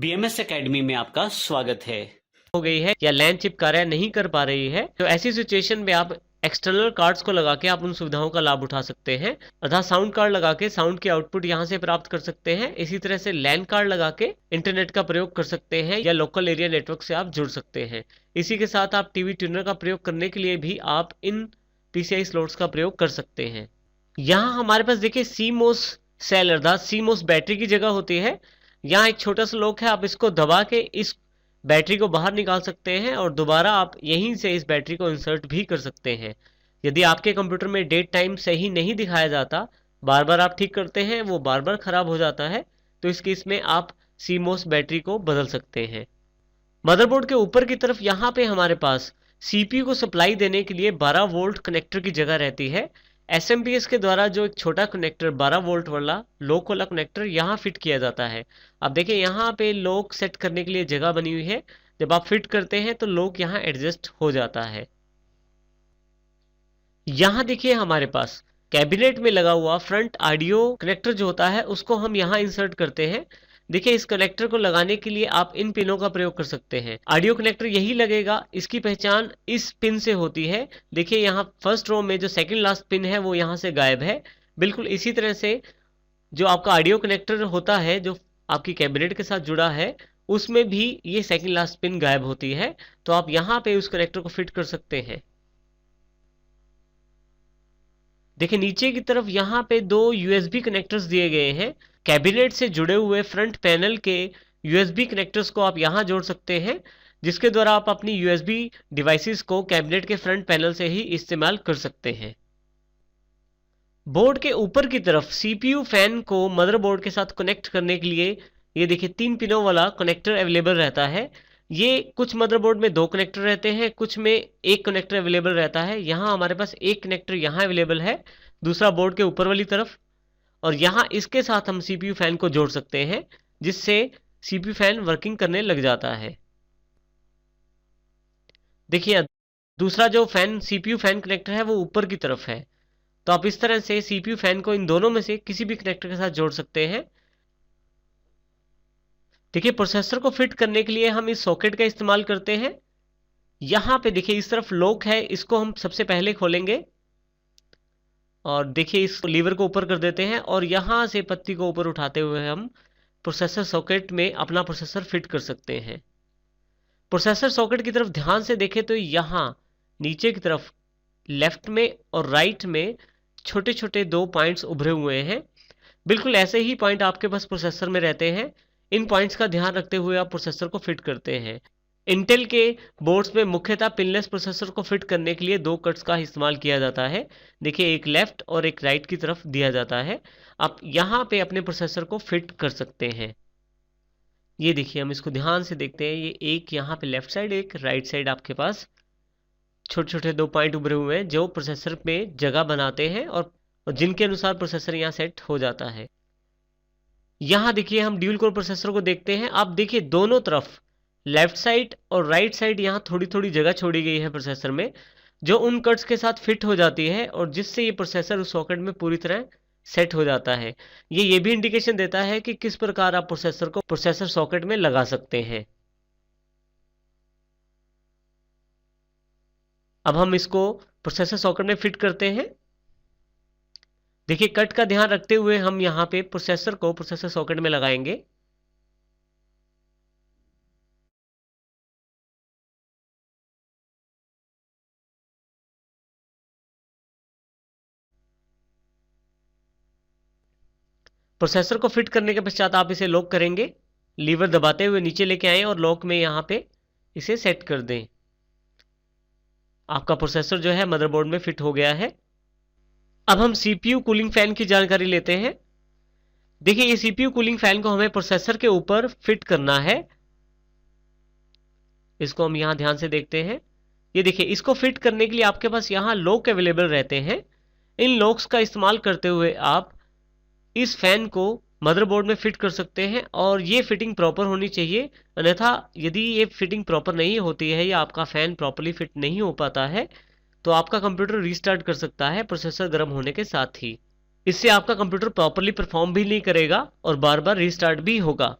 BMS academy में आपका स्वागत है। हो गई है या लैन चिप कार्य नहीं कर पा रही है, तो ऐसी सिचुएशन में आप एक्सटर्नल कार्ड्स को लगा के आप उन सुविधाओं का लाभ उठा सकते हैं। अर्थात साउंड कार्ड लगा के साउंड की आउटपुट यहां से प्राप्त कर सकते हैं। इसी तरह से लैन कार्ड लगा के इंटरनेट का प्रयोग कर सकते हैं या लोकल एरिया नेटवर्क से आप जुड़ सकते हैं। इसी के साथ आप टीवी ट्यूनर का प्रयोग करने के लिए भी आप इन PCI स्लॉट्स का प्रयोग कर सकते हैं। यहाँ हमारे पास देखिए CMOS सेल अर्थात CMOS बैटरी की जगह होती है। यहाँ एक छोटा सा लॉक है, आप इसको दबा के इस बैटरी को बाहर निकाल सकते हैं और दोबारा आप यहीं से इस बैटरी को इंसर्ट भी कर सकते हैं। यदि आपके कंप्यूटर में डेट टाइम सही नहीं दिखाया जाता, बार बार आप ठीक करते हैं, वो बार बार खराब हो जाता है, तो इस केस में आप CMOS बैटरी को बदल सकते हैं। मदरबोर्ड के ऊपर की तरफ यहाँ पे हमारे पास CPU को सप्लाई देने के लिए 12 वोल्ट कनेक्टर की जगह रहती है। SMPS के द्वारा जो एक छोटा कनेक्टर 12 वोल्ट वाला लॉक वाला कनेक्टर यहाँ फिट किया जाता है। अब देखिए यहाँ पे लॉक सेट करने के लिए जगह बनी हुई है। जब आप फिट करते हैं तो लॉक यहाँ एडजस्ट हो जाता है। यहाँ देखिए हमारे पास कैबिनेट में लगा हुआ फ्रंट ऑडियो कनेक्टर जो होता है उसको हम यहाँ इंसर्ट करते हैं। देखिए इस कनेक्टर को लगाने के लिए आप इन पिनों का प्रयोग कर सकते हैं। ऑडियो कनेक्टर यही लगेगा, इसकी पहचान इस पिन से होती है। देखिए यहाँ फर्स्ट रो में जो सेकंड लास्ट पिन है वो यहाँ से गायब है। बिल्कुल इसी तरह से जो आपका ऑडियो कनेक्टर होता है जो आपकी कैबिनेट के साथ जुड़ा है उसमें भी ये सेकंड लास्ट पिन गायब होती है। तो आप यहाँ पे उस कनेक्टर को फिट कर सकते हैं। देखिए नीचे की तरफ यहाँ पे दो USB कनेक्टर्स दिए गए हैं। कैबिनेट से जुड़े हुए फ्रंट पैनल के USB कनेक्टर्स को आप यहाँ जोड़ सकते हैं, जिसके द्वारा आप अपनी USB डिवाइसेस को कैबिनेट के फ्रंट पैनल से ही इस्तेमाल कर सकते हैं। बोर्ड के ऊपर की तरफ CPU फैन को मदरबोर्ड के साथ कनेक्ट करने के लिए ये देखिए 3 पिनों वाला कनेक्टर अवेलेबल रहता है। ये कुछ मदरबोर्ड में 2 कनेक्टर रहते हैं, कुछ में 1 कनेक्टर अवेलेबल रहता है। यहाँ हमारे पास 1 कनेक्टर यहाँ अवेलेबल है, दूसरा बोर्ड के ऊपर वाली तरफ, और यहाँ इसके साथ हम CPU फैन को जोड़ सकते हैं, जिससे CPU फैन वर्किंग करने लग जाता है। देखिए दूसरा जो फैन CPU फैन कनेक्टर है वो ऊपर की तरफ है, तो आप इस तरह से CPU फैन को इन दोनों में से किसी भी कनेक्टर के साथ जोड़ सकते हैं। देखिए प्रोसेसर को फिट करने के लिए हम इस सॉकेट का इस्तेमाल करते हैं। यहाँ पे देखिए इस तरफ लॉक है, इसको हम सबसे पहले खोलेंगे और देखिए इस लीवर को ऊपर कर देते हैं और यहाँ से पत्ती को ऊपर उठाते हुए हम प्रोसेसर सॉकेट में अपना प्रोसेसर फिट कर सकते हैं। प्रोसेसर सॉकेट की तरफ ध्यान से देखें तो यहाँ नीचे की तरफ लेफ्ट में और राइट में छोटे छोटे 2 पॉइंट्स उभरे हुए हैं। बिल्कुल ऐसे ही पॉइंट आपके पास प्रोसेसर में रहते हैं। इन पॉइंट्स का ध्यान रखते हुए आप प्रोसेसर को फिट करते हैं। इंटेल के बोर्ड्स में मुख्यतः पिनलेस प्रोसेसर को फिट करने के लिए 2 कट्स का इस्तेमाल किया जाता है। देखिए एक लेफ्ट और एक राइट की तरफ दिया जाता है। आप यहाँ पे अपने प्रोसेसर को फिट कर सकते हैं। ये देखिए हम इसको ध्यान से देखते हैं, ये एक यहाँ पे लेफ्ट साइड एक राइट साइड आपके पास छोटे छोटे 2 पॉइंट उभरे हुए हैं जो प्रोसेसर में जगह बनाते हैं और जिनके अनुसार प्रोसेसर यहाँ सेट हो जाता है। यहाँ देखिए हम ड्यूल कोर प्रोसेसर को देखते हैं। आप देखिए दोनों तरफ लेफ्ट साइड और राइट साइड यहाँ थोड़ी थोड़ी जगह छोड़ी गई है प्रोसेसर में, जो उन कट्स के साथ फिट हो जाती है और जिससे ये प्रोसेसर उस सॉकेट में पूरी तरह सेट हो जाता है। ये भी इंडिकेशन देता है कि किस प्रकार आप प्रोसेसर को प्रोसेसर सॉकेट में लगा सकते हैं। अब हम इसको प्रोसेसर सॉकेट में फिट करते हैं। देखिए कट का ध्यान रखते हुए हम यहाँ पे प्रोसेसर को प्रोसेसर सॉकेट में लगाएंगे। प्रोसेसर को फिट करने के पश्चात आप इसे लॉक करेंगे। लीवर दबाते हुए नीचे लेके आएं और लॉक में यहाँ पे इसे सेट कर दें। आपका प्रोसेसर जो है मदरबोर्ड में फिट हो गया है। अब हम CPU कूलिंग फैन की जानकारी लेते हैं। देखिए ये CPU कूलिंग फैन को हमें प्रोसेसर के ऊपर फिट करना है। इसको हम यहाँ ध्यान से देखते हैं। ये देखिए इसको फिट करने के लिए आपके पास यहाँ लॉक अवेलेबल रहते हैं। इन लॉक्स का इस्तेमाल करते हुए आप इस फैन को मदरबोर्ड में फिट कर सकते हैं और ये फिटिंग प्रॉपर होनी चाहिए, अन्यथा यदि ये फिटिंग प्रॉपर नहीं होती है या आपका फैन प्रॉपरली फिट नहीं हो पाता है तो आपका कंप्यूटर रीस्टार्ट कर सकता है प्रोसेसर गर्म होने के साथ ही। इससे आपका कंप्यूटर प्रॉपरली परफॉर्म भी नहीं करेगा और बार बार रीस्टार्ट भी होगा।